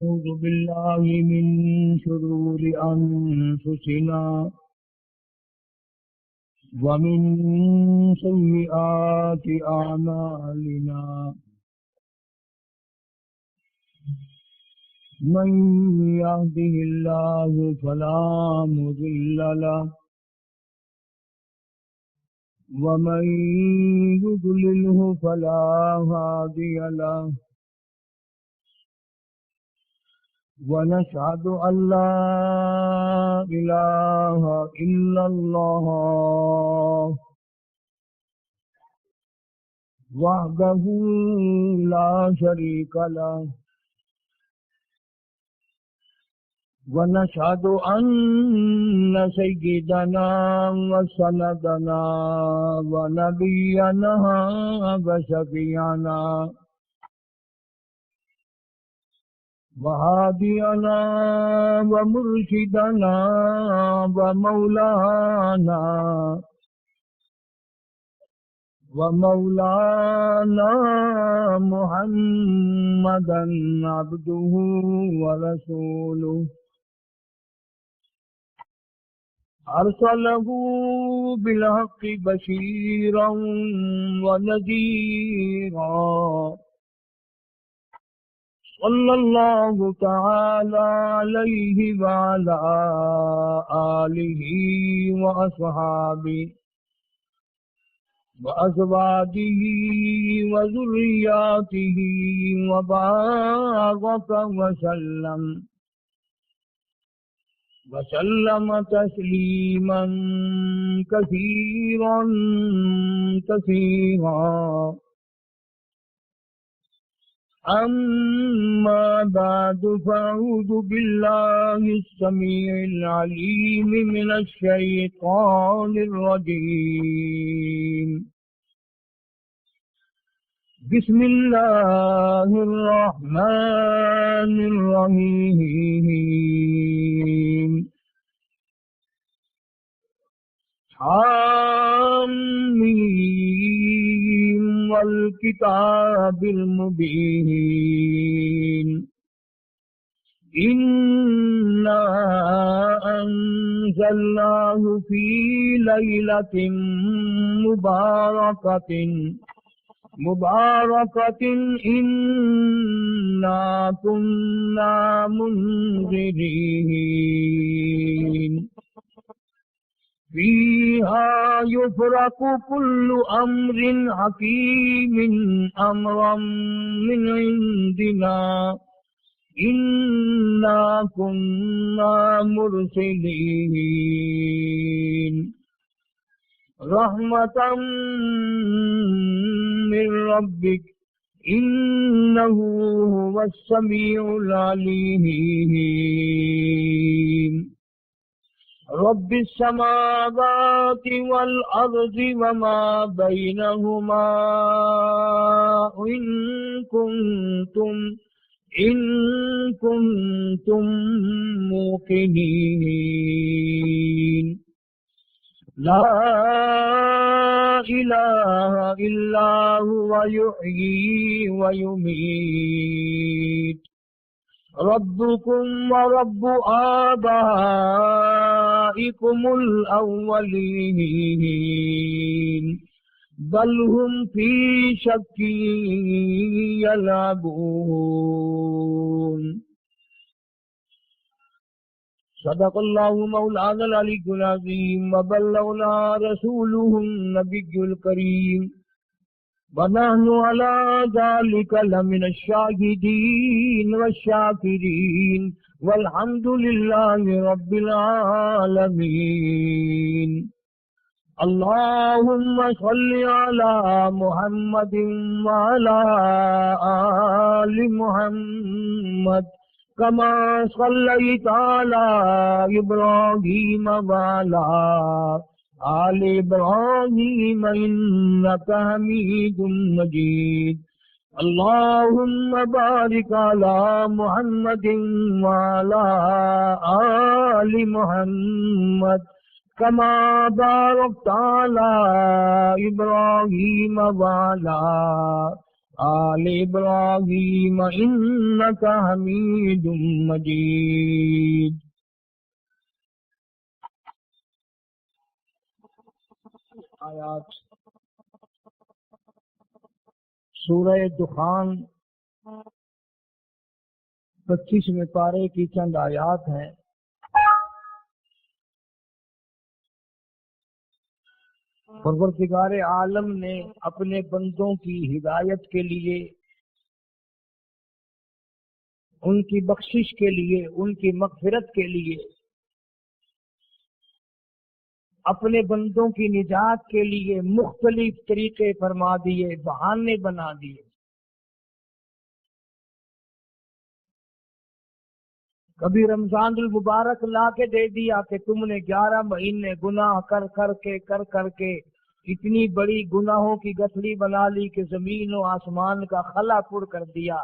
أعوذ بالله من شرور أنفسنا ومن سيئات أعمالنا من يهده الله فلا مضل له ومن يضلله فلا هادي له ونشهد أن لا إله إلا الله وحده لا شريك له ونشهد أن سيدنا وسندنا ونبينا وشفيعنا وهادينا ومرشدنا ومولانا محمدا عبده ورسوله أرسله بالحق بشيرا ونذيرا صلى الله تعالى عليه وعلى آله وأصحابه وأزواجه وذرياته وبارك وسلم تسليما كثيرا كثيرا. أما بعد فأعوذ بالله السميع العليم من الشيطان الرجيم. بسم الله الرحمن الرحيم. حامين والكتاب المبين. إنا أنزلناه في ليلة مباركة إنا كنا منذرين. فيها يفرق كل أمر حكيم أمرا من عندنا إنا كنا مرسلين. رحمة من ربك إنه هو السميع العليم. رب السماوات والأرض وما بينهما إن كنتم موقنين. لا إله إلا هو يحيي ويميت. ربكم ورب آبائكم الأولين بل هم في شك يلعبون. صدق الله مولانا العلي العظيم وبلغنا رسوله النبي الكريم ونحن على ذلك لمن الشاهدين والشاكرين والحمد لله رب العالمين. اللهم صل على محمد وعلى آل محمد كما صليت على إبراهيم وعلى آل إبراهيم إنك حميد مجيد. اللهم بارك على محمد وعلى آل محمد كما باركت على إبراهيم وعلى آل ابراہیم انک حمید مجید۔ آیات سورہ دخان 25ویں پارے کی چند آیات ہیں۔ پروردگار عالم نے اپنے بندوں کی ہدایت کے لیے، ان کی بخشش کے لیے، ان کی مغفرت کے لیے، اپنے بندوں کی نجات کے لیے مختلف طریقے فرما دیے، بہانے بنا دیے۔ کبھی رمضان المبارک لا کے دے دیا کہ تم نے 11 مہینے گناہ کر کر کے اتنی بڑی گناہوں کی گٹھڑی بنا لی کہ زمین و آسمان کا خلا پر کر دیا۔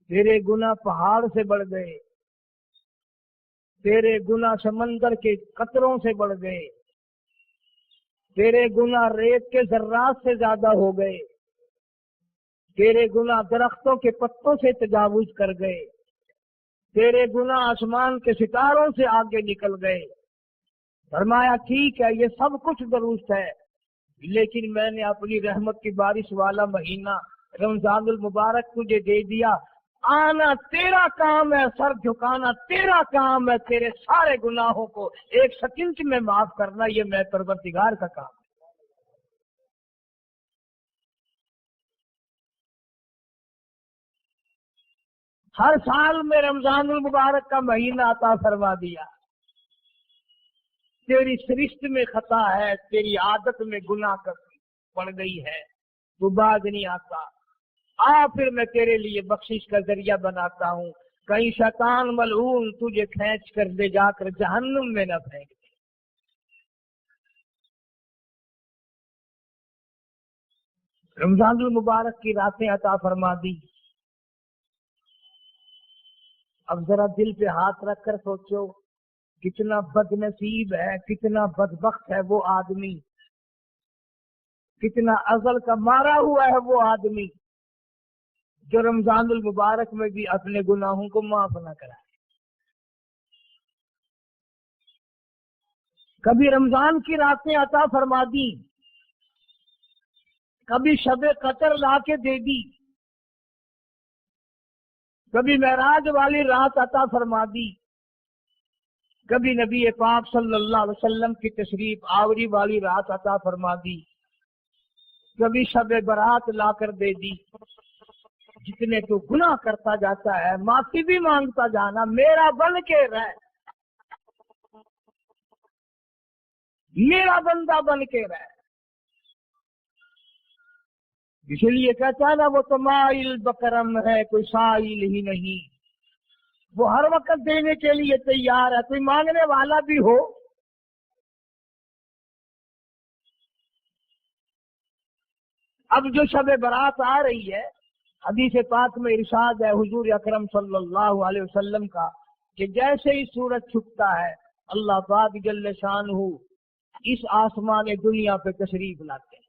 تیرے گناہ پہاڑ سے بڑھ گئے، تیرے گناہ سمندر کے قطروں سے بڑھ گئے، تیرے گناہ ریت کے ذرات سے زیادہ ہو گئے، تیرے گناہ درختوں کے پتوں سے تجاوز کر گئے، تیرے گناہ آسمان کے ستاروں سے آگے نکل گئے۔ فرمایا ٹھیک ہے، یہ سب کچھ درست ہے، لیکن میں نے اپنی رحمت کی بارش والا مہینہ رمضان المبارک تجھے دے دیا۔ آنا تیرا کام ہے، سر جھکانا تیرا کام ہے، تیرے سارے گناہوں کو ایک سیکنڈ میں معاف کرنا یہ میں پروردگار کا کام ہے۔ ہر سال میں رمضان المبارک کا مہینہ عطا فرما دیا۔ تیری سرشت میں خطا ہے، تیری عادت میں گناہ پڑ گئی ہے، تو باز نہیں آتا، پھر میں تیرے لیے بخشش کا ذریعہ بناتا ہوں، کہیں شیطان ملعون تجھے کھینچ کر لے جا کر جہنم میں نہ پھینک دے۔ رمضان المبارک کی راتیں عطا فرما دی۔ اب ذرا دل پہ ہاتھ رکھ کر سوچو، کتنا بد نصیب ہے، کتنا بدبخت ہے وہ آدمی، کتنا ازل کا مارا ہوا ہے وہ آدمی جو رمضان المبارک میں بھی اپنے گناہوں کو معاف نہ کرائے۔ کبھی رمضان کی راتیں عطا فرما دی، کبھی شب قدر لا کے دے دی، کبھی معراج والی رات عطا فرما دی، کبھی نبی پاک صلی اللہ علیہ وسلم کی تشریف آوری والی رات عطا فرما دی، کبھی شب برات لا کر دے دی۔ جتنے تو گناہ کرتا جاتا ہے معافی بھی مانگتا جانا، میرا بن کے رہ، میرا بندہ بن کے رہ۔ اس لیے کہتا ہے نا، وہ تو مائل بکرم ہے، کوئی سائل ہی نہیں، وہ ہر وقت دینے کے لیے تیار ہے، کوئی مانگنے والا بھی ہو۔ اب جو شب برات آ رہی ہے، حدیث پاک میں ارشاد ہے حضور اکرم صلی اللہ علیہ وسلم کا کہ جیسے ہی سورج چھپتا ہے اللہ پاک جل شانہ اس آسمان دنیا پہ تشریف لاتے ہیں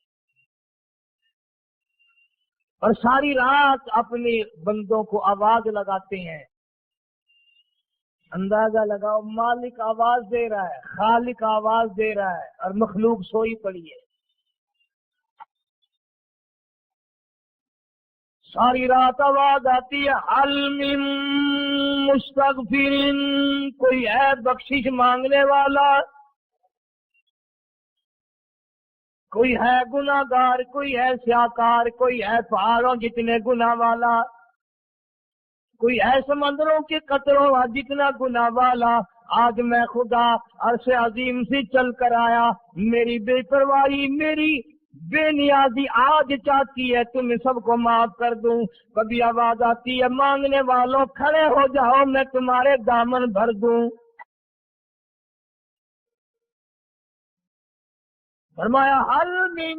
اور ساری رات اپنے بندوں کو آواز لگاتے ہیں۔ اندازہ لگاؤ، مالک آواز دے رہا ہے، خالق آواز دے رہا ہے اور مخلوق سوئی پڑی ہے۔ ساری رات آواز آتی ہے، حل من مستغفر، کوئی ہے بخشش مانگنے والا، کوئی ہے گناہ گار، کوئی ہے سیاکار، کوئی ہے پہاڑوں جتنے گناہ والا، کوئی ہے سمندروں کے قطروں جتنا گناہ والا۔ آج میں خدا عرش عظیم سے چل کر آیا، میری بے پرواہی، میری بے نیازی آج چاہتی ہے تمہیں سب کو معاف کر دوں۔ کبھی آواز آتی ہے، مانگنے والوں کھڑے ہو جاؤ، میں تمہارے دامن بھر دوں۔ فرمایا حل من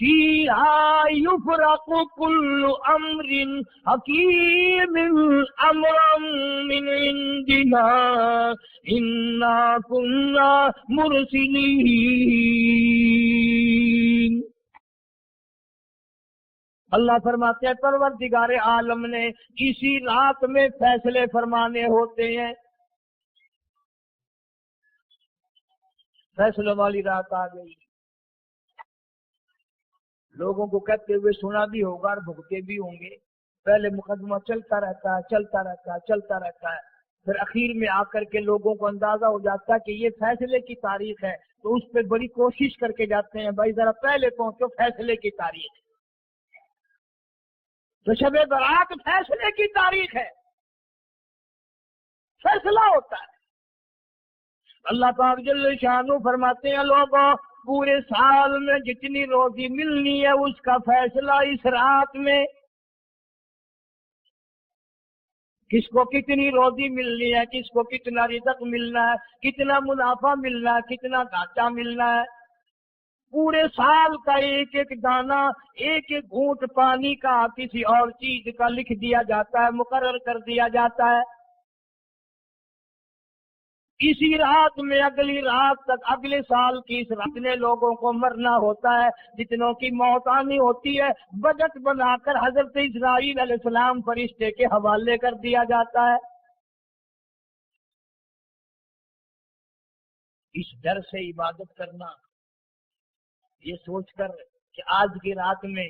فیہا یفرق کل امر حکیم امرا من عندنا انا کنا مرسلین۔ اللہ فرماتے ہیں پروردگار عالم نے اسی رات میں فیصلے فرمانے ہوتے ہیں۔ فیصلوں والی رات آ گئی، لوگوں کو کہتے ہوئے سنا بھی ہوگا اور بھگتے بھی ہوں گے۔ پہلے مقدمہ چلتا رہتا ہے، پھر اخیر میں آ کر کے لوگوں کو اندازہ ہو جاتا ہے کہ یہ فیصلے کی تاریخ ہے، تو اس پہ بڑی کوشش کر کے جاتے ہیں، بھائی ذرا پہلے پہنچو، فیصلے کی تاریخ ہے۔ تو شب برات فیصلے کی تاریخ ہے، فیصلہ ہوتا ہے۔ اللہ پاک جل شانہ فرماتے ہیں لوگوں پورے سال میں جتنی روزی ملنی ہے اس کا فیصلہ اس رات میں، کس کو کتنی روزی ملنی ہے، کس کو کتنا رزق ملنا ہے، کتنا منافع ملنا ہے، کتنا گھاٹا ملنا ہے۔ پورے سال کا ایک ایک دانہ، ایک ایک گھونٹ پانی کا، کسی اور چیز کا لکھ دیا جاتا ہے، مقرر کر دیا جاتا ہے۔ اسی رات میں اگلی رات تک، اگلے سال کی اس رات میں لوگوں کو مرنا ہوتا ہے، جتنوں کی موت آنی ہوتی ہے بجٹ بنا کر حضرت اسرائیل علیہ السلام فرشتے کے حوالے کر دیا جاتا ہے۔ اس ڈر سے عبادت کرنا، یہ سوچ کر کہ آج کی رات میں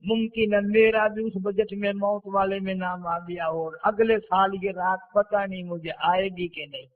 ممکن ہے میرا بھی اس بجٹ میں موت والے میں نام آ گیا ہو، اور اگلے سال یہ رات پتہ نہیں مجھے آئے گی کہ نہیں۔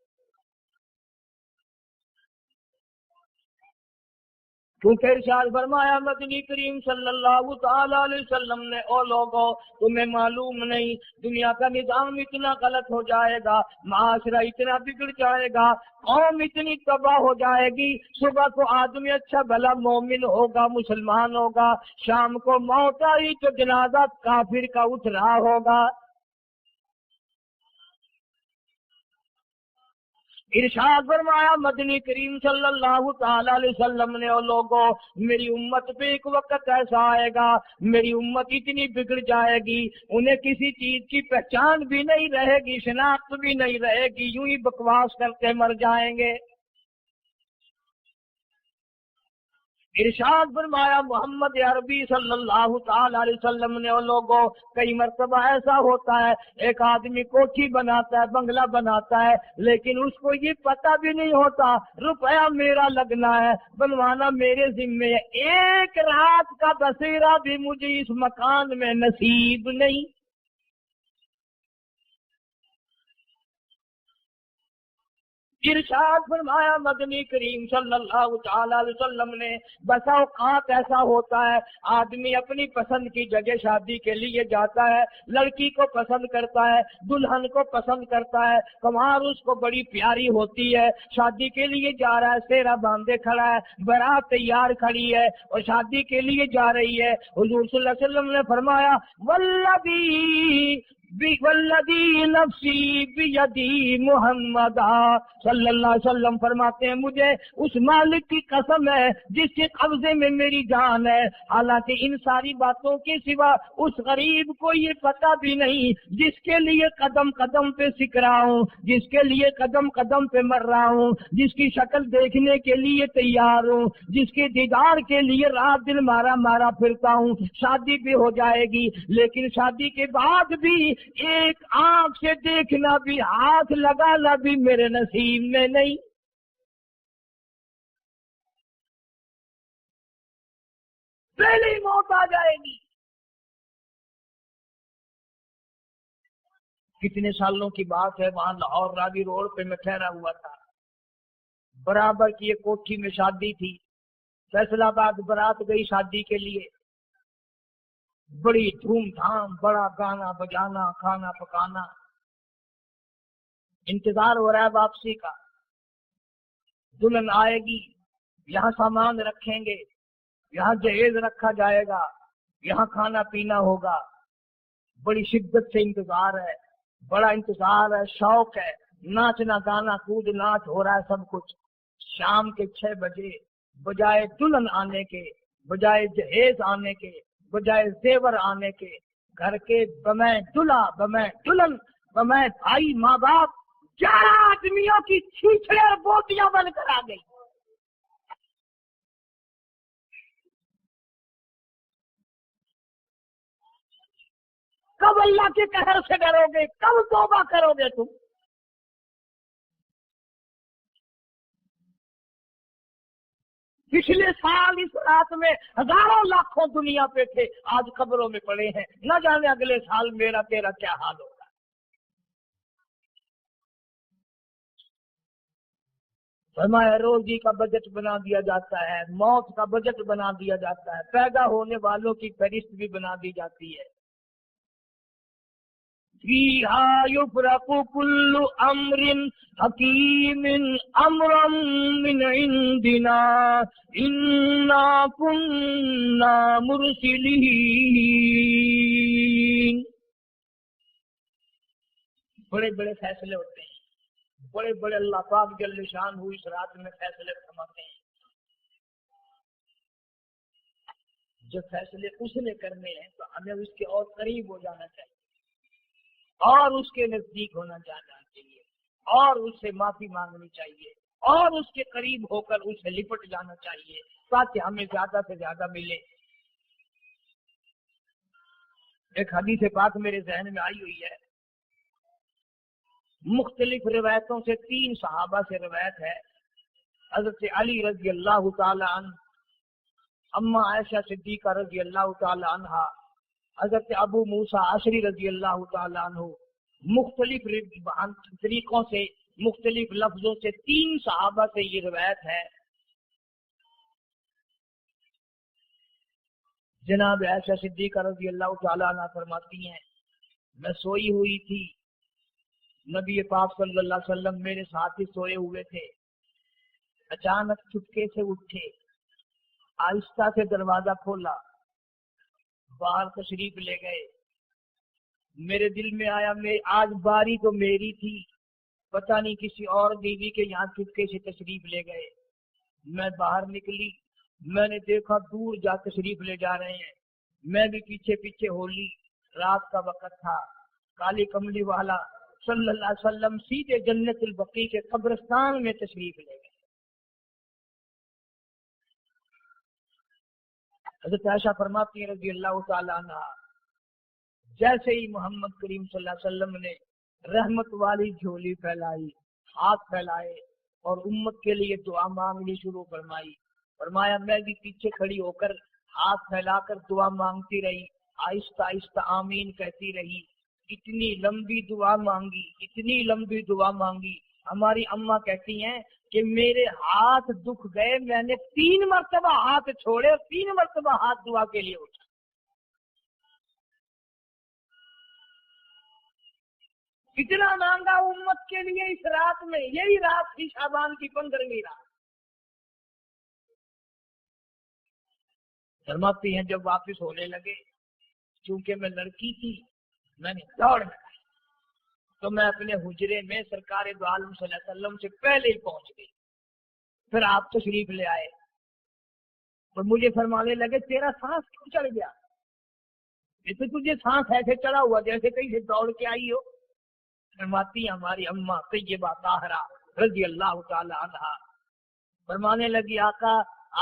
کیونکہ ارشاد فرمایا مدنی کریم صلی اللہ تعالی علیہ وسلم نے، او لوگوں تمہیں معلوم نہیں دنیا کا نظام اتنا غلط ہو جائے گا، معاشرہ اتنا بگڑ جائے گا، قوم اتنی تباہ ہو جائے گی، صبح کو آدمی اچھا بھلا مومن ہوگا، مسلمان ہوگا، شام کو موت آئی تو جنازہ کافر کا اٹھ رہا ہوگا۔ ارشاد فرمایا مدنی کریم صلی اللہ تعالی علیہ وسلم نے، او لوگوں میری امت پہ ایک وقت ایسا آئے گا، میری امت اتنی بگڑ جائے گی، انہیں کسی چیز کی پہچان بھی نہیں رہے گی، شناخت بھی نہیں رہے گی، یوں ہی بکواس کرتے مر جائیں گے۔ ارشاد فرمایا محمد عربی صلی اللہ تعالی علیہ وسلم نے، لوگوں کئی مرتبہ ایسا ہوتا ہے ایک آدمی کوٹھی بناتا ہے، بنگلہ بناتا ہے، لیکن اس کو یہ پتہ بھی نہیں ہوتا روپیہ میرا لگنا ہے، بنوانا میرے ذمے ہے، ایک رات کا بسیرا بھی مجھے اس مکان میں نصیب نہیں۔ ارشاد فرمایا مدنی کریم صلی اللہ تعالی علیہ وسلم نے، بسا اوقات ایسا ہوتا ہے آدمی اپنی پسند کی جگہ شادی کے لیے جاتا ہے، لڑکی کو پسند کرتا ہے، دلہن کو پسند کرتا ہے، کمار اس کو بڑی پیاری ہوتی ہے، شادی کے لیے جا رہا ہے، سیرا باندھے کھڑا ہے، بارات تیار کھڑی ہے اور شادی کے لیے جا رہی ہے۔ حضور صلی اللہ علیہ وسلم نے فرمایا والذی نفسی بیدی محمد صلی اللہ علیہ وسلم فرماتے ہیں مجھے اس مالک کی قسم ہے جس کے قبضے میں میری جان ہے، حالانکہ ان ساری باتوں کے سوا اس غریب کو یہ پتہ بھی نہیں جس کے لیے قدم قدم پہ سیکھ رہا ہوں، جس کے لیے قدم قدم پہ مر رہا ہوں، جس کی شکل دیکھنے کے لیے تیار ہوں، جس کے دیدار کے لیے رات دن مارا مارا پھرتا ہوں۔ شادی بھی ہو جائے گی لیکن شادی کے بعد بھی ایک آنکھ سے دیکھنا بھی، ہاتھ لگانا بھی میرے نصیب میں نہیں۔ پہلے ہی موت آ جائے گی۔ کتنے سالوں کی بات ہے، وہاں لاہور راوی روڈ پہ میں ٹھہرا ہوا تھا، برابر کی ایک کوٹھی میں شادی تھی، فیصل آباد برات گئی شادی کے لیے، بڑی دھوم دھام، بڑا گانا بجانا، کھانا پکانا، انتظار ہو رہا ہے واپسی کا، دلہن آئے گی، یہاں سامان رکھیں گے، یہاں جہیز رکھا جائے گا، یہاں کھانا پینا ہوگا، بڑی شدت سے انتظار ہے، بڑا انتظار ہے، شوق ہے، ناچنا گانا کود ناچ ہو رہا ہے سب کچھ۔ شام کے 6 بجے بجائے دلہن آنے کے بجائے جہیز آنے کے، بجائے زیور آنے کے، گھر کے بمیں دلہا، بمیں دلہن، بمیں بھائی ماں باپ 11 آدمیوں کی چھیچڑے اور بوٹیاں بن کر آ گئی۔ کب اللہ کے قہر سے ڈرو گے؟ کب توبہ کرو گے تم؟ پچھلے سال اس رات میں ہزاروں لاکھوں دنیا پہ تھے، آج قبروں میں پڑے ہیں، نہ جانے اگلے سال میرا تیرا کیا حال ہوگا۔ فرمایا روزی کا بجٹ بنا دیا جاتا ہے، موت کا بجٹ بنا دیا جاتا ہے، پیدا ہونے والوں کی فہرست بھی بنا دی جاتی ہے۔ فیہا یفرق کل امر حکیم امرا من عندنا انا کنا مرسلین۔ بڑے بڑے فیصلے ہوتے ہیں، بڑے بڑے اللہ پاک جل شان ہوئی اس رات میں فیصلے فرماتے ہیں۔ جب فیصلے اس نے کرنے ہیں تو ہمیں اس کے اور قریب ہو جانا چاہیے، اور اس کے نزدیک ہونا جانا چاہیے، اور اس سے معافی مانگنی چاہیے، اور اس کے قریب ہو کر اسے لپٹ جانا چاہیے تاکہ ہمیں زیادہ سے زیادہ ملے۔ ایک حدیث پاک میرے ذہن میں آئی ہوئی ہے، مختلف روایتوں سے 3 صحابہ سے روایت ہے، حضرت علی رضی اللہ تعالی عنہ، اما عائشہ صدیقہ رضی اللہ تعالی عنہ، حضرت ابو موسیٰ اشعری رضی اللہ تعالی عنہ، مختلف طریقوں سے، مختلف لفظوں سے 3 صحابہ سے یہ روایت ہے۔ جناب عائشہ صدیقہ رضی اللہ تعالی عنہ فرماتی ہیں، میں سوئی ہوئی تھی، نبی پاک صلی اللہ علیہ وسلم میرے ساتھ ہی سوئے ہوئے تھے، اچانک چپکے سے اٹھے، آہستہ سے دروازہ کھولا، باہر تشریف لے گئے۔ میرے دل میں آیا میں آج باری تو میری تھی، پتہ نہیں کسی اور بیوی کے یہاں چپکے سے تشریف لے گئے۔ میں باہر نکلی، میں نے دیکھا دور جا تشریف لے جا رہے ہیں، میں بھی پیچھے پیچھے ہو لی۔ رات کا وقت تھا، کالی کملی والا صلی اللہ علیہ وسلم سیدھے جنت البقیع کے قبرستان میں تشریف لے گئے۔ حضرت عائشہ فرماتی ہیں رضی اللہ تعالی عنہ، جیسے ہی محمد کریم صلی اللہ علیہ وسلم نے رحمت والی جھولی پھیلائی، ہاتھ پھیلائے اور امت کے لیے دعا مانگنی شروع فرمائی، فرمایا میں بھی پیچھے کھڑی ہو کر ہاتھ پھیلا کر دعا مانگتی رہی، آہستہ آہستہ آمین کہتی رہی۔ اتنی لمبی دعا مانگی، اتنی لمبی دعا مانگی، ہماری اماں کہتی ہیں کہ میرے ہاتھ دکھ گئے، میں نے 3 مرتبہ ہاتھ چھوڑے اور 3 مرتبہ ہاتھ دعا کے لیے اٹھا۔ کتنا مانگا امت کے لیے اس رات میں، یہی رات تھی شعبان کی 15ویں رات۔ فرماتی ہیں جب واپس ہونے لگے، چونکہ میں لڑکی تھی، میں نے دوڑ لگائی تو میں اپنے حجرے میں سرکار دو عالم صلی اللہ علیہ وسلم سے پہلے ہی پہنچ گئی۔ پھر آپ تشریف لے آئے اور مجھے فرمانے لگے تیرا سانس کیوں چڑھ گیا؟ جیسے تجھے سانس ایسے چڑھا ہوا جیسے کہیں سے دوڑ کے آئی ہو۔ فرماتی ہماری اماں طیبہ طاہرہ رضی اللہ تعالی عنہا، فرمانے لگی آقا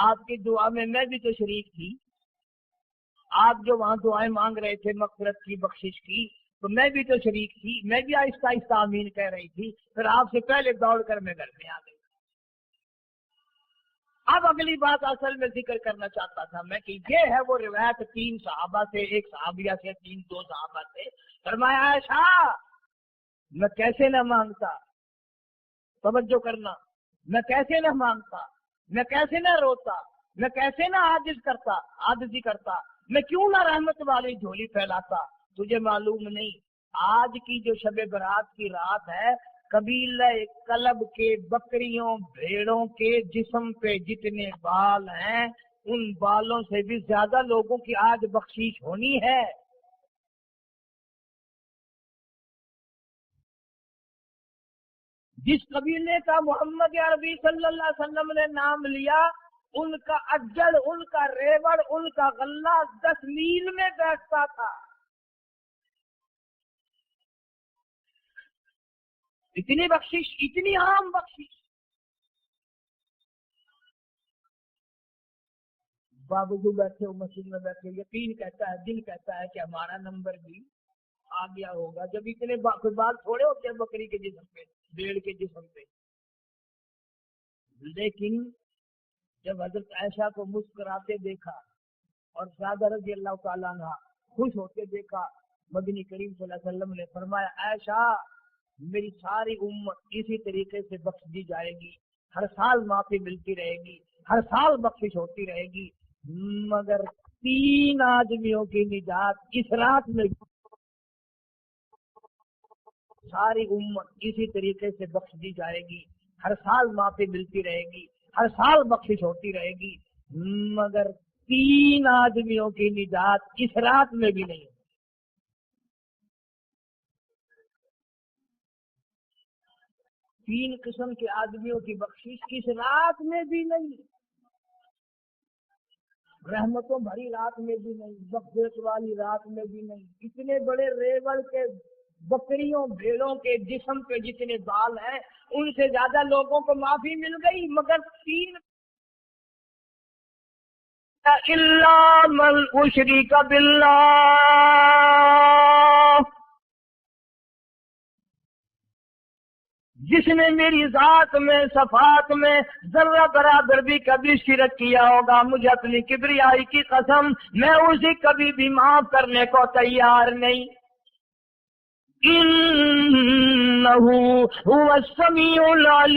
آپ کی دعا میں بھی تو شریک تھی، آپ جو وہاں دعائیں مانگ رہے تھے مغفرت کی، بخشش کی، تو میں بھی تو شریک تھی، میں بھی آہستہ آہستہ آمین کہہ رہی تھی، پھر آپ سے پہلے دوڑ کر میں گھر میں آ گئی۔ اب اگلی بات اصل میں ذکر کرنا چاہتا تھا میں کہ یہ ہے وہ روایت 3 صحابہ سے، ایک صحابیہ سے، 2 صحابہ سے۔ فرمایا عائشہ میں کیسے نہ مانگتا، توجہ کرنا، میں کیسے نہ مانگتا، میں کیسے نہ روتا، میں کیسے نہ عاجزی کرتا، میں کیوں نہ رحمت والی جھولی پھیلاتا۔ تجھے معلوم نہیں آج کی جو شب برات کی رات ہے، قبیلہ کلب کے بکریوں بھیڑوں کے جسم پہ جتنے بال ہیں ان بالوں سے بھی زیادہ لوگوں کی آج بخشش ہونی ہے۔ جس قبیلے کا محمد عربی صلی اللہ علیہ وسلم نے نام لیا ان کا اجڑ، ان کا ریوڑ، ان کا غلہ 10 میل میں بیٹھتا تھا. اتنی بخشش، اتنی عام بخشش. بابو جو بیٹھے ہو مسجد میں بیٹھے، یقین کہتا ہے، دل کہتا ہے کہ ہمارا نمبر بھی آ گیا ہوگا. جب اتنے بال تھوڑے ہوتے ہیں بکری کے جسم پہ، بھیڑ کے جسم پہ. لیکن جب حضرت عائشہ کو مسکراتے دیکھا اور سعادہ رضی اللہ تعالیٰ عنہ خوش ہوتے دیکھا، مدنی کریم صلی اللہ علیہ وسلم نے فرمایا عائشہ میری ساری امت اسی طریقے سے بخش دی جائے گی، ہر سال معافی ملتی رہے گی، ہر سال بخشش ہوتی رہے گی، مگر 3 آدمیوں کی نجات اس رات میں. ساری امت اسی طریقے سے بخش دی جائے گی، ہر سال معافی ملتی رہے گی، ہر سال بخشش ہوتی رہے گی، مگر 3 آدمیوں کی نجات اس رات میں بھی نہیں. 3 قسم کے آدمیوں کی بخشش اس رات میں بھی نہیں، رحمتوں بھری رات میں بھی نہیں، بخشش والی رات میں بھی نہیں. اتنے بڑے ریوڑ کے بکریوں بھیڑوں کے جسم پہ جتنے بال ہیں ان سے زیادہ لوگوں کو معافی مل گئی، مگر 3 الا من اشرک باللہ، جس نے میری ذات میں صفات میں ذرہ برابر بھی کبھی شرک کیا ہوگا، مجھے اپنی کبریائی کی قسم میں اسے کبھی بھی معاف کرنے کو تیار نہیں. انہ هو السمیع العلیم.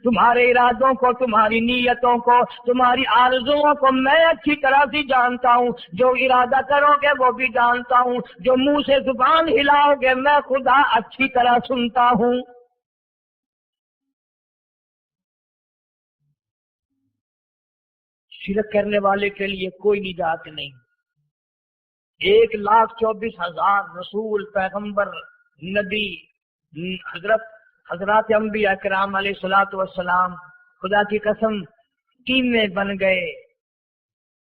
تمہارے ارادوں کو، تمہاری نیتوں کو، تمہاری آرزوؤں کو میں اچھی طرح سے جانتا ہوں. جو ارادہ کرو گے وہ بھی جانتا ہوں، جو منہ سے زبان ہلاؤ گے میں خدا اچھی طرح سنتا ہوں. شرک کرنے والے کے لیے کوئی نجات نہیں. 1,24,000 رسول، پیغمبر، نبی، حضرات انبیاء کرام علیہ الصلوۃ والسلام خدا کی قسم ٹیمیں بن گئے.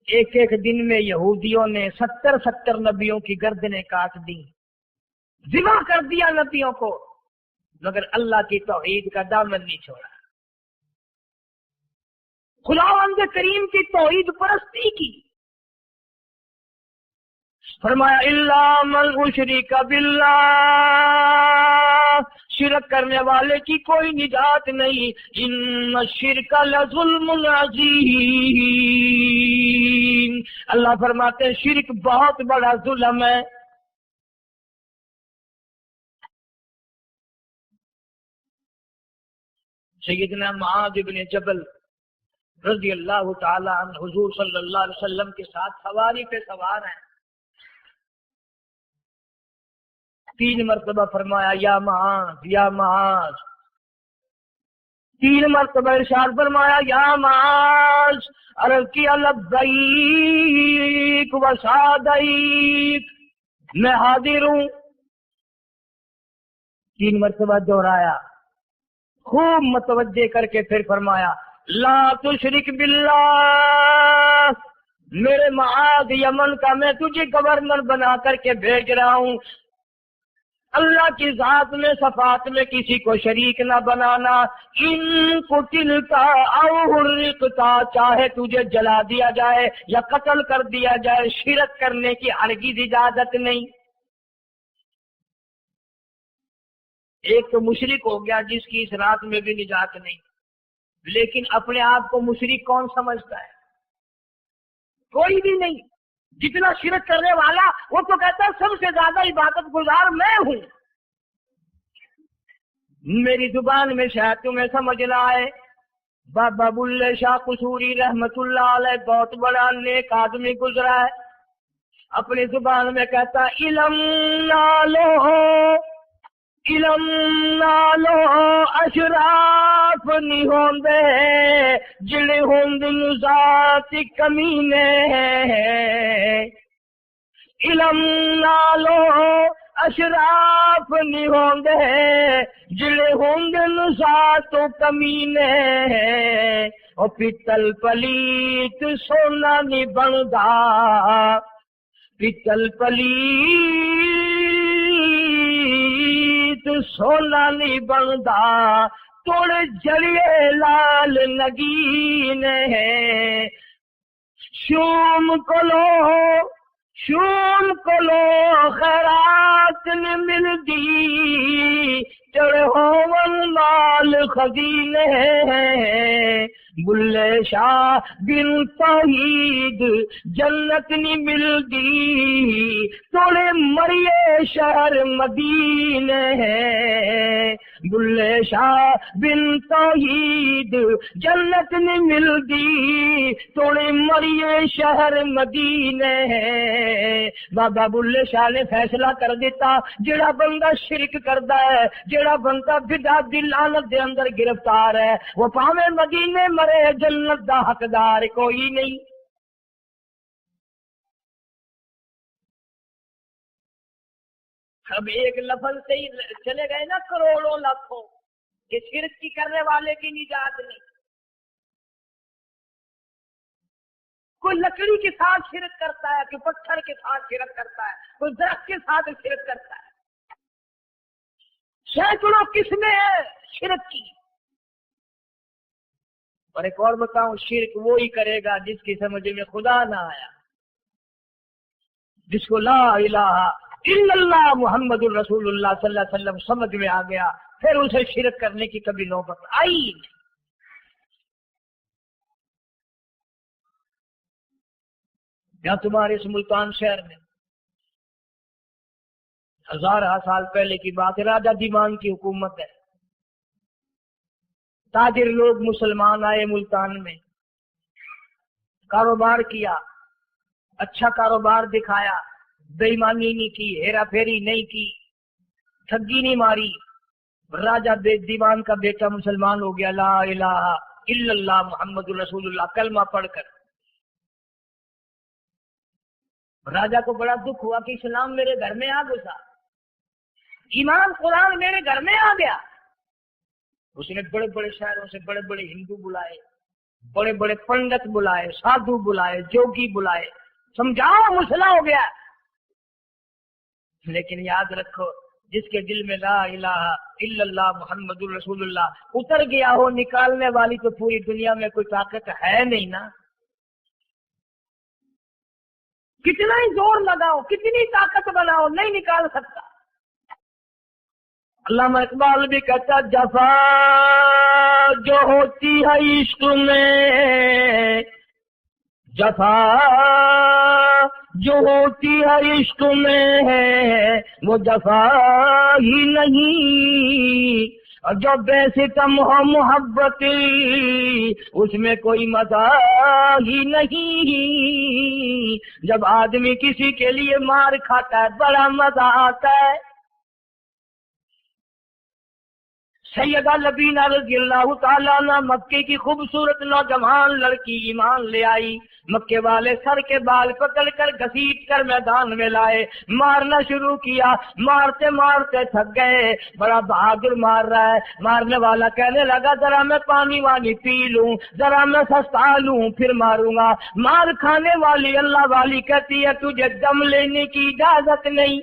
ایک دن میں یہودیوں نے 70 نبیوں کی گردنیں کاٹ دی، ذبح کر دیا نبیوں کو، مگر اللہ کی توحید کا دامن نہیں چھوڑا. خداوند کریم کی توحید پرستی کی. فرمایا الا من اشرک باللہ، شرک کرنے والے کی کوئی نجات نہیں. ان الشرک لظلم عظیم. اللہ فرماتے ہیں شرک بہت بڑا ظلم ہے. سیدنا معاذ بن جبل رضی اللہ تعالی عنہ حضور صلی اللہ علیہ وسلم کے ساتھ سواری پہ سوار ہیں. 3 مرتبہ فرمایا یا معاذ یا معاذ. 3 مرتبہ ارشاد فرمایا یا معاذ. عرض کیا لبیک و سعدیک، میں حاضر ہوں. 3 مرتبہ دہرایا، خوب متوجہ کر کے پھر فرمایا لا تشرک باللہ. میرے معاذ یمن کا میں تجھے گورنر بنا کر کے بھیج رہا ہوں، اللہ کی ذات میں صفات میں کسی کو شریک نہ بنانا. ان قتلتا او حرقتا، چاہے تجھے جلا دیا جائے یا قتل کر دیا جائے، شرک کرنے کی ہرگز اجازت نہیں. ایک تو مشرک ہو گیا جس کی اس رات میں بھی نجات نہیں. لیکن اپنے آپ کو مشرک کون سمجھتا ہے؟ کوئی بھی نہیں. جتنا شرک کرنے والا وہ تو کہتا ہے سب سے زیادہ عبادت گزار میں ہوں. میری زبان میں شاید تمہیں سمجھ نہ آئے، بابا بلے شاہ قصوری رحمت اللہ علیہ بہت بڑا نیک آدمی گزرا ہے. اپنی زبان میں کہتا علم نالو اشراف نہیں ہوندے جڑے ہوند ذات کمینے. علم نالو اشراف نہیں ہوں گے جڑے ہوں گے نسات و کمینے اور پیتل پلیت سونا نہیں بندا پیتل پلیت سونا نہیں بندا توڑ جڑیے لال نگین ہے شوم کلو خیرات نے ملدی چڑے ہون مال خزینے بلے شاہ بن توحید جنت نہیں ملدی توڑے مریے شہر مدینے بلے شاہ بن توحید جنت نہیں ملدی توڑے مریے شہر مدینے بابا بلے شاہ نے فیصلہ کر دیتا جڑا بندہ شرک کردا ہے جڑا بندہ بدعت دی لعنت دے اندر گرفتار ہے وہ پاویں مدینے مرے جنت دا حقدار کوئی نہیں اب ایک لفظ سے ہی چلے گئے نا کروڑوں لاکھوں کہ شرک کی کرنے والے کی نجات نہیں کوئی لکڑی کے ساتھ شرک کرتا ہے کوئی پتھر کے ساتھ شرک کرتا ہے کوئی درخت کے ساتھ شرک کرتا ہے سینکڑوں قسمیں ہیں شرک کی اور ایک اور بتاؤں شرک وہی کرے گا جس کی سمجھ میں خدا نہ آیا جس کو لا الہ الا اللہ محمد الرسول اللہ صلی اللہ علیہ وسلم سمجھ میں آ گیا پھر اسے شرک کرنے کی کبھی نوبت آئی نہیں یا تمہارے اس ملتان شہر میں ہزارہ سال پہلے کی بات ہے راجہ دیوان کی حکومت ہے تاجر لوگ مسلمان آئے ملتان میں کاروبار کیا اچھا کاروبار دکھایا بے ایمانی نہیں کی ہیرا پھیری نہیں کی ٹھگی نہیں ماری راجہ دیوان کا بیٹا مسلمان ہو گیا لا الہ الا اللہ محمد رسول اللہ کلمہ پڑھ کر راجہ کو بڑا دکھ ہوا کہ اسلام میرے گھر میں آ گھسا ایمان قرآن میرے گھر میں آ گیا اس نے بڑے بڑے شہروں سے بڑے بڑے ہندو بلائے بڑے بڑے پنڈت بلائے سادھو بلائے جوگی بلائے سمجھاؤ مسئلہ ہو گیا لیکن یاد رکھو جس کے دل میں لا الہ الا اللہ محمد رسول اللہ اتر گیا ہو نکالنے والی تو پوری دنیا میں کوئی طاقت ہے نہیں نا کتنا ہی زور لگاؤ کتنی طاقت بناؤ نہیں نکال سکتا علامہ اقبال بھی کہتا جفا جو ہوتی ہے عشق میں جفا جو ہوتی ہے عشق میں ہے وہ جفا ہی نہیں اور جو بے ستم ہو محبت اس میں کوئی مزہ ہی نہیں جب آدمی کسی کے لیے مار کھاتا ہے بڑا مزہ آتا ہے سیدہ لبینہ رضی اللہ تعالیٰ عنہ مکے کی خوبصورت نوجوان لڑکی ایمان لے آئی مکے والے سر کے بال پکڑ کر گھسیٹ کر میدان میں لائے مارنا شروع کیا مارتے مارتے تھک گئے بڑا بہادر مار رہا ہے مارنے والا کہنے لگا ذرا میں پانی وانی پی لوں ذرا میں سستا لوں پھر ماروں گا مار کھانے والی اللہ والی کہتی ہے تجھے دم لینے کی اجازت نہیں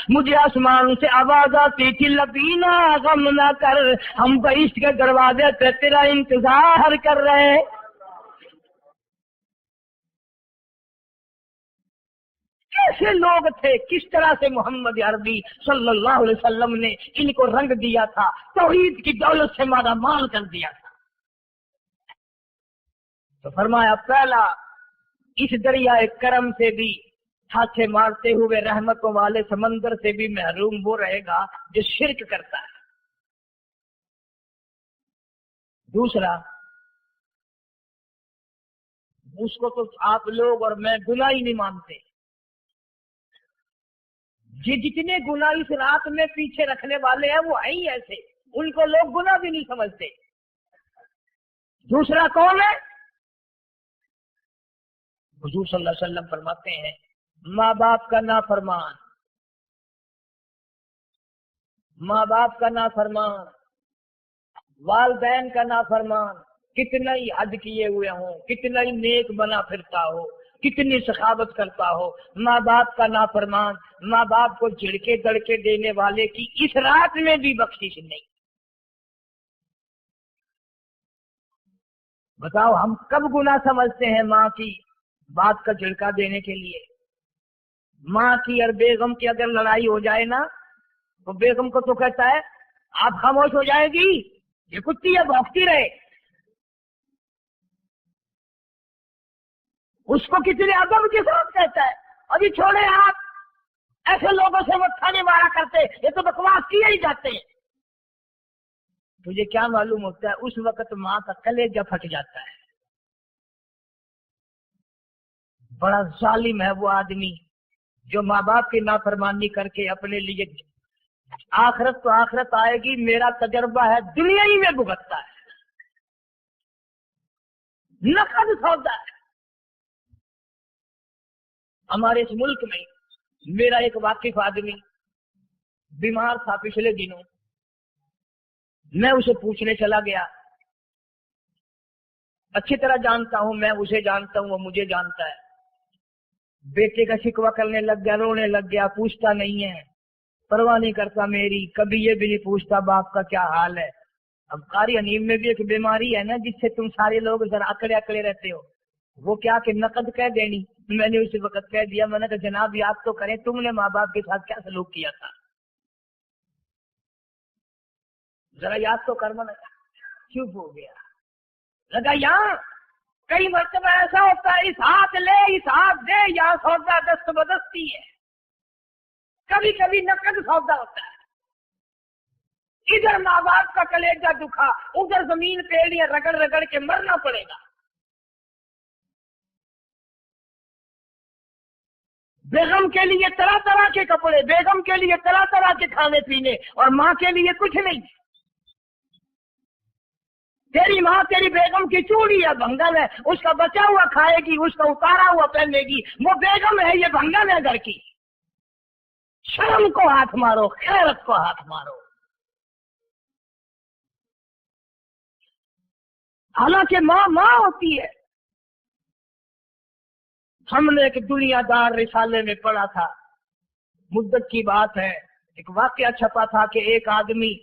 مجھے آسمان سے آواز آتی تھی لبینہ غم نہ کر ہم بہشت کے دروازے پہ تیرا انتظار کر رہے ہیں کیسے لوگ تھے کس طرح سے محمد عربی صلی اللہ علیہ وسلم نے ان کو رنگ دیا تھا توحید کی دولت سے مالا مال کر دیا تھا تو فرمایا پہلا اس دریائے کرم سے بھی ہاتھے مارتے ہوئے رحمتوں والے سمندر سے بھی محروم وہ رہے گا جو شرک کرتا ہے دوسرا اس کو تو آپ لوگ اور میں گناہ ہی نہیں مانتے جتنے گناہ اس رات میں پیچھے رکھنے والے ہیں وہ ہیں ہی ایسے ان کو لوگ گناہ بھی نہیں سمجھتے دوسرا کون ہے حضور صلی اللہ علیہ وسلم فرماتے ہیں ماں باپ کا نافرمان ماں باپ کا نافرمان، والدین کا نافرمان، کتنا ہی حج کیے ہوئے ہوں، کتنا ہی نیک بنا پھرتا ہو، کتنی سخاوت کرتا ہو، ماں باپ کا نافرمان، ماں باپ کو جھڑکے دڑکے دینے والے کی اس رات میں بھی بخشش نہیں۔ بتاؤ ہم کب گناہ سمجھتے ہیں ماں کی بات کا جھڑکا دینے کے لیے؟ ماں کی اور بیگم کی اگر لڑائی ہو جائے نا تو بیگم کو تو کہتا ہے آپ خاموش ہو جائے گی، یہ کتی ہے بھونکتی رہے۔ اس کو کتنے ادب کے ساتھ کہتا ہے ابھی چھوڑے آپ، ایسے لوگوں سے مت کھانے مارا کرتے، یہ تو بکواس کیے ہی جاتے ہیں۔ تجھے کیا معلوم ہوتا ہے اس وقت ماں کا کلیجہ پھٹ جاتا ہے۔ بڑا ظالم ہے وہ آدمی جو ماں باپ کی نافرمانی کر کے اپنے لیے آخرت تو آخرت آئے گی، میرا تجربہ ہے دنیا ہی میں بھگتتا ہے، نقد سودا ہے۔ ہمارے اس ملک میں میرا ایک واقف آدمی بیمار تھا پچھلے دنوں، میں اسے پوچھنے چلا گیا، اچھی طرح جانتا ہوں، میں اسے جانتا ہوں، وہ مجھے جانتا ہے۔ بیٹے کا شکوہ کرنے لگ گیا، رونے لگ گیا، پوچھتا نہیں ہے، پرواہ نہیں کرتا میری، کبھی یہ بھی نہیں پوچھتا باپ کا کیا حال ہے۔ اب قاری حنیم میں بھی ایک بیماری ہے نا جس سے تم سارے لوگ ذرا اکڑے اکڑے رہتے ہو، وہ کیا کہ نقد کہہ دینی۔ میں نے اسی وقت کہہ دیا، میں نے کہا جناب یاد تو کریں تم نے ماں باپ کے ساتھ کیا سلوک کیا تھا، ذرا یاد تو کرنا۔ چپ ہو گیا، لگا یہاں کئی مرتبہ ایسا ہوتا ہے اس ہاتھ لے اس ہاتھ دے، یہاں سودا دست بدستی ہے، کبھی کبھی نقد سودا ہوتا ہے۔ ادھر ماں باپ کا کلیجہ دکھا، ادھر زمین پیڑیاں رگڑ رگڑ کے مرنا پڑے گا۔ بیگم کے لیے طرح طرح کے کپڑے، بیگم کے لیے طرح طرح کے کھانے پینے، اور ماں کے لیے کچھ نہیں۔ تیری ماں تیری بیگم کی چوڑی ہے، بھنگن ہے، اس کا بچا ہوا کھائے گی، اس کا اتارا ہوا پہنے گی، وہ بیگم ہے، یہ بھنگن ہے گھر کی۔ شرم کو ہاتھ مارو، خیرت کو ہاتھ مارو۔ حالانکہ ماں ماں ہوتی ہے۔ ہم نے ایک دنیا دار رسالے میں پڑھا تھا، مدت کی بات ہے، ایک واقعہ چھپا تھا کہ ایک آدمی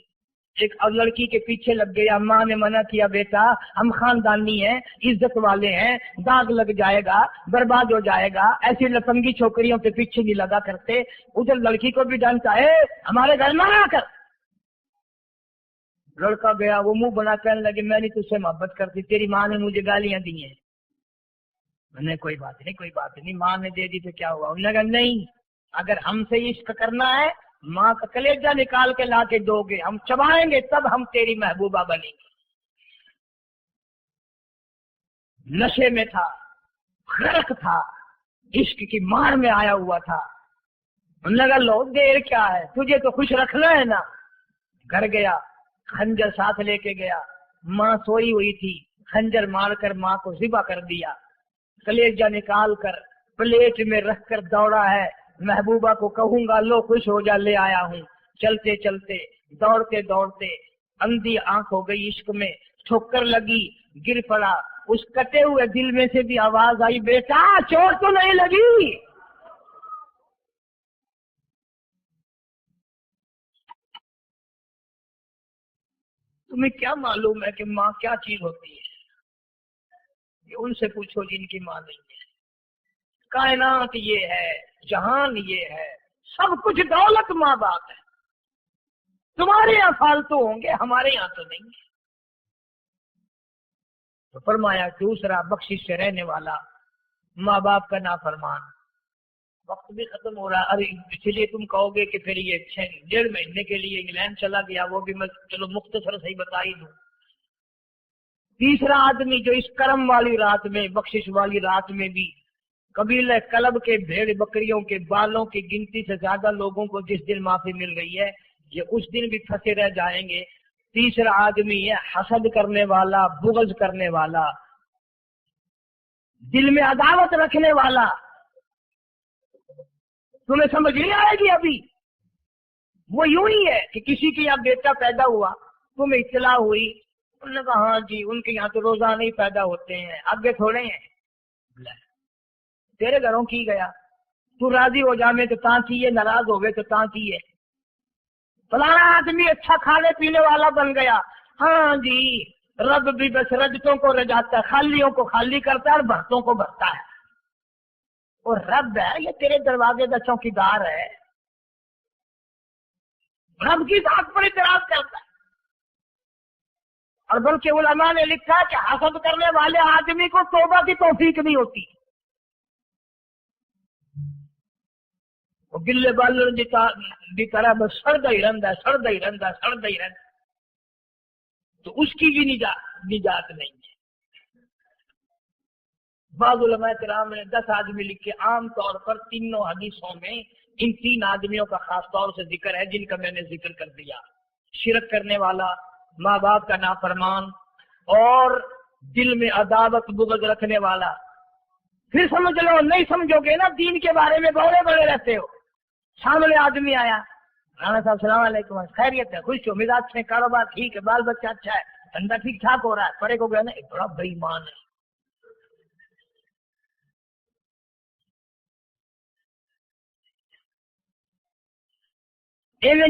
ایک لڑکی کے پیچھے لگ گیا، ماں نے منع کیا بیٹا ہم خاندانی ہیں، عزت والے ہیں، داغ لگ جائے گا، برباد ہو جائے گا، ایسی لفنگی چھوکریوں کے پیچھے نہیں لگا کرتے۔ ادھر لڑکی کو بھی ڈانٹا ہے ہمارے گھر نہ آ کر۔ لڑکا گیا، وہ منہ بنا کہنے لگے میں نہیں تجھ سے محبت کرتی، تیری ماں نے مجھے گالیاں دی ہیں۔ میں نے کوئی بات نہیں، کوئی بات نہیں، ماں نے دے دی تو کیا ہوا؟ انہوں نے کہا نہیں، اگر ہم سے عشق کرنا ہے ماں کا کلیجہ نکال کے لا کے دو گے، ہم چبائیں گے تب ہم تیری محبوبہ بنیں گے۔ نشے میں تھا، غرق تھا، عشق کی مار میں آیا ہوا تھا۔ انہوں نے کہا لو دیر کیا ہے، تجھے تو خوش رکھنا ہے نا۔ گھر گیا، خنجر ساتھ لے کے گیا، ماں سوئی ہوئی تھی، خنجر مار کر ماں کو ذبح کر دیا، کلیجہ نکال کر پلیٹ میں رکھ کر دوڑا ہے، محبوبہ کو کہوں گا لو خوش ہو جا، لے آیا ہوں۔ چلتے چلتے دوڑتے دوڑتے اندھی آنکھ ہو گئی عشق میں، ٹھوکر لگی، گر پڑا، اس کٹے ہوئے دل میں سے بھی آواز آئی بیٹا چوٹ تو نہیں لگی؟ تمہیں کیا معلوم ہے کہ ماں کیا چیز ہوتی ہے؟ یہ ان سے پوچھو جن کی ماں نہیں ہے۔ کائنات یہ ہے، جہان یہ ہے، سب کچھ دولت ماں باپ ہے۔ تمہارے یہاں فالتو ہوں گے، ہمارے یہاں تو نہیں ہے۔ تو فرمایا دوسرا بخشش سے رہنے والا ماں باپ کا نافرمان۔ وقت بھی ختم ہو رہا، ارے اس لیے تم کہو گے کہ پھر یہ 1.5 مہینے کے لیے انگلینڈ چلا گیا، وہ بھی میں چلو مختصر صحیح بتا ہی دوں۔ تیسرا آدمی جو اس کرم والی رات میں، بخشش والی رات میں بھی قبیلہ کلب کے بھیڑ بکریوں کے بالوں کی گنتی سے زیادہ لوگوں کو جس دن معافی مل رہی ہے، یہ اس دن بھی پھنسے رہ جائیں گے۔ تیسرا آدمی ہے حسد کرنے والا، بغض کرنے والا، دل میں عداوت رکھنے والا۔ تمہیں سمجھ نہیں آئے گی ابھی، وہ یوں ہی ہے کہ کسی کے یہاں بیٹا پیدا ہوا، تمہیں اطلاع ہوئی، انہوں نے کہا ہاں جی ان کے یہاں تو روزانہ ہی پیدا ہوتے ہیں، آگے تھوڑے ہیں، تیرے گھروں کی گیا، تو راضی ہو جا میں تو تاں کی ہے، ناراض ہو گئے تو تاں کی ہے، فلانا آدمی اچھا کھانے پینے والا بن گیا، ہاں جی رب بھی بس رجتوں کو رجاتا ہے، خالیوں کو خالی کرتا ہے اور بھرتوں کو بھرتا ہے، اور رب ہے یہ تیرے دروازے کا چوکیدار ہے، رب کی ذات پر اعتراض کرتا ہے۔ اور بلکہ علماء نے لکھا کہ حسد کرنے والے آدمی کو توبہ کی توفیق نہیں ہوتی، وہ گلے بالن کی طرح بس سڑتا ہی رہتا ہے، تو اس کی بھی نجات نہیں ہے۔ بعض علماء کرام نے 10 آدمی لکھے، عام طور پر تینوں حدیثوں میں ان 3 آدمیوں کا خاص طور سے ذکر ہے جن کا میں نے ذکر کر دیا، شرک کرنے والا، ماں باپ کا نافرمان، اور دل میں عداوت بغض رکھنے والا۔ پھر سمجھ لو، نہیں سمجھو گے نا دین کے بارے میں بڑے رہتے ہو، سامنے آدمی آیا، رانا صاحب السلام علیکم، خیریت ہے، خوش ہو، مزاج سے، کاروبار ٹھیک ہے، بال بچہ اچھا ہے، دھندا ٹھیک ٹھاک ہو رہا ہے، پڑے کو گیا نا بڑا بے ایمان ہے،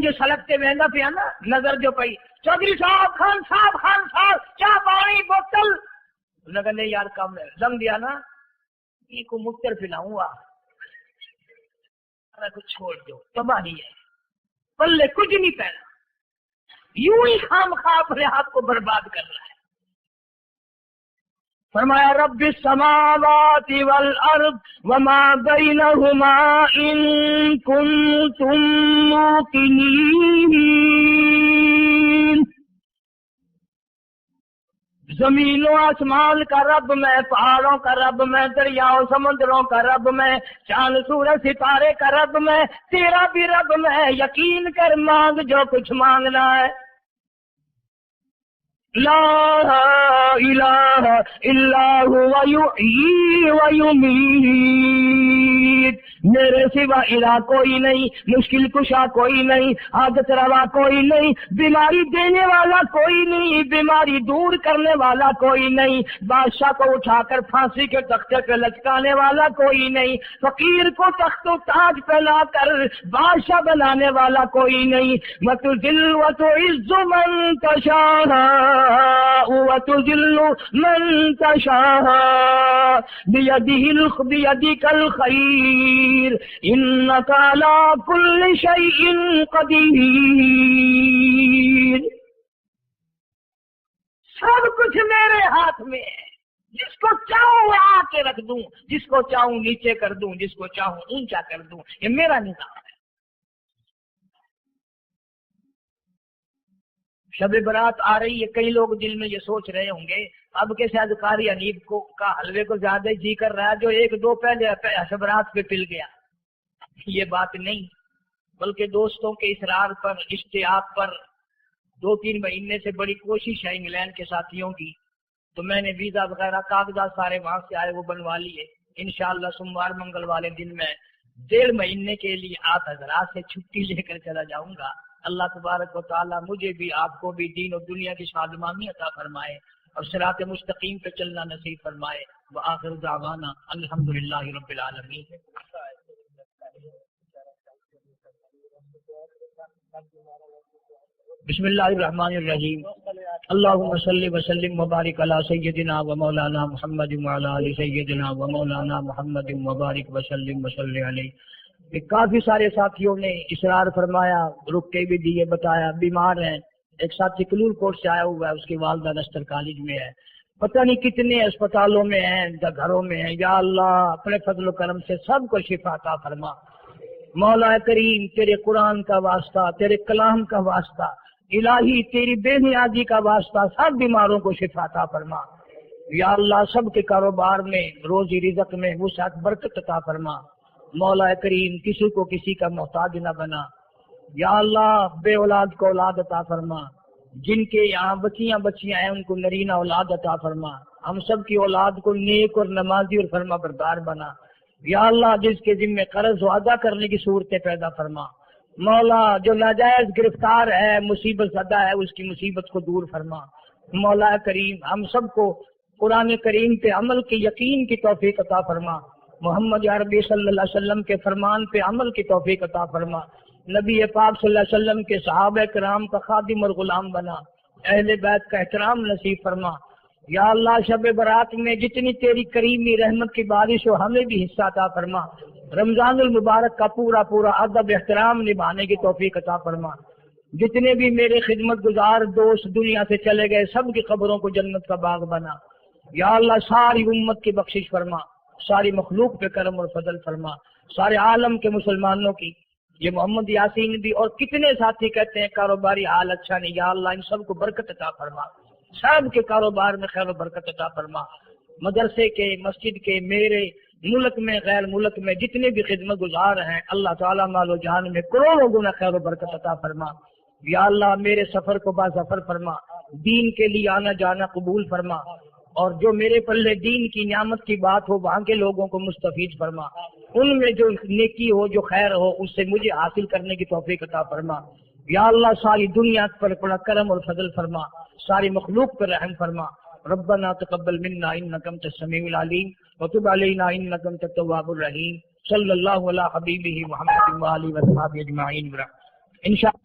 جو سڑکتے مہنگا پہ نا نظر جو پئی، چودھری صاحب، خان صاحب چاہ پانی بوتل، لگا نہیں یار کم ہے، دم دیا نا یہ کو مکتر پلاؤں گا، کچھ چھوڑ دو، تباہی ہے، پلے کچھ نہیں پہنا، یوں ہی خام خواہ اپنے آپ کو برباد کر رہا ہے۔ فرمایا رب السماوات والارض وما بینہما ان کنتم موقنین، زمین و آسمان کا رب میں، پہاڑوں کا رب میں، دریاؤں سمندروں کا رب میں، چاند سورج ستارے کا رب میں، تیرا بھی رب میں، یقین کر مانگ جو کچھ مانگنا ہے۔ لا الہ الا هو یحیی و یمیت، میرے سوا الہ کوئی نہیں، مشکل کشا کوئی نہیں، حاجت روا کوئی نہیں، بیماری دینے والا کوئی نہیں، بیماری دور کرنے والا کوئی نہیں، بادشاہ کو اٹھا کر پھانسی کے تختے پہ لٹکانے والا کوئی نہیں، فقیر کو تخت و تاج پہنا کر بادشاہ بنانے والا کوئی نہیں، وتذل وتعز من تشاء وتذل من تشاء بيدك الخير إنك على كل شيء قدير۔ سب کچھ میرے ہاتھ میں ہے، جس کو چاہوں وہ آ کے رکھ دوں، جس کو چاہوں نیچے کر دوں، جس کو چاہوں اونچا کر دوں، یہ میرا نظام ہے۔ شب برات آ رہی ہے، کئی لوگ دل میں یہ سوچ رہے ہوں گے اب کے شاید قاری انیب کو کا حلوے کو زیادہ ہی جی کر رہا ہے جو 1-2 پہلے شب برات پہ پل گیا۔ یہ بات نہیں، بلکہ دوستوں کے اصرار پر، اشتیاق پر 2-3 مہینے سے بڑی کوشش ہے انگلینڈ کے ساتھیوں کی، تو میں نے ویزا وغیرہ کاغذات سارے وہاں سے آئے وہ بنوا لیے، انشاءاللہ سوموار منگل والے دن میں 1.5 مہینے کے لیے آپ حضرات سے چھٹی لے کر چلا جاؤں گا۔ اللہ تبارک و تعالیٰ مجھے بھی آپ کو بھی دین اور دنیا کی شادمانی عطا فرمائے اور صراط مستقیم پہ چلنا نصیب فرمائے۔ وآخر دعوانا الحمدللہ رب العالمین۔ بسم اللہ الرحمن الرحیم، اللہم صلی وسلم وبارک علی سیدنا و مولانا محمد وعلی آل سیدنا و مولانا محمد وبارک وسلم وصلی علیہ۔ کافی سارے ساتھیوں نے اصرار فرمایا، رک کے بھی دیے، بتایا بیمار ہیں، ایک ساتھی کلور کوٹ سے آیا ہوا ہے، اس کی والدہ نستر کالج میں ہے، پتہ نہیں کتنے اسپتالوں میں ہیں، گھروں میں ہیں، یا اللہ اپنے فضل و کرم سے سب کو شفا عطا فرما۔ مولا کریم تیرے قرآن کا واسطہ، تیرے کلام کا واسطہ، الہی تیری بے نیازی کا واسطہ سب بیماروں کو شفا عطا فرما۔ یا اللہ سب کے کاروبار میں، روزی رزق میں وسعت برکت عطا فرما۔ مولا کریم کسی کو کسی کا محتاج نہ بنا۔ یا اللہ بے اولاد کو اولاد عطا فرما، جن کے یہاں بچیاں ہیں ان کو نرینہ اولاد عطا فرما، ہم سب کی اولاد کو نیک اور نمازی اور فرما بردار بنا۔ یا اللہ جس کے ذمہ قرض ادا کرنے کی صورتیں پیدا فرما۔ مولا جو ناجائز گرفتار ہے، مصیبت زدہ ہے، اس کی مصیبت کو دور فرما۔ مولا کریم ہم سب کو قرآن کریم پہ عمل کی یقین کی توفیق عطا فرما، محمد عربی صلی اللہ علیہ وسلم کے فرمان پہ عمل کی توفیق عطا فرما، نبی پاک صلی اللہ علیہ وسلم کے صحابہ کرام کا خادم اور غلام بنا، اہل بیت کا احترام نصیب فرما۔ یا اللہ شب برات میں جتنی تیری کریمی رحمت کی بارش ہو ہمیں بھی حصہ عطا فرما، رمضان المبارک کا پورا پورا ادب احترام نبھانے کی توفیق عطا فرما۔ جتنے بھی میرے خدمت گزار دوست دنیا سے چلے گئے سب کی قبروں کو جنت کا باغ بنا۔ یا اللہ ساری امت کی بخشش فرما، ساری مخلوق پہ کرم اور فضل فرما، سارے عالم کے مسلمانوں کی۔ یہ محمد یاسین بھی اور کتنے ساتھی کہتے ہیں کاروباری حال اچھا نہیں، یا اللہ ان سب کو برکت عطا فرما، سب کے کاروبار میں خیر و برکت عطا فرما۔ مدرسے کے، مسجد کے، میرے ملک میں غیر ملک میں جتنے بھی خدمت گزار ہیں اللہ تعالیٰ مال و جان میں کروڑوں گنا خیر و برکت عطا فرما۔ یا اللہ میرے سفر کو باظفر فرما، دین کے لیے آنا جانا قبول فرما، اور جو میرے پلے دین کی نعمت کی بات ہو وہاں کے لوگوں کو مستفید فرما، ان میں جو نیکی ہو جو خیر ہو اس سے مجھے حاصل کرنے کی توفیق عطا فرما۔ یا اللہ ساری دنیا پر بڑا کرم اور فضل فرما، ساری مخلوق پر رحم فرما۔ ربنا تقبل منا انک انت السمیع العلیم وتب علینا انک انت التواب الرحیم۔ صلی اللہ علی حبیبہ محمد و آلہ و صحبہ اجمعین۔ انشاء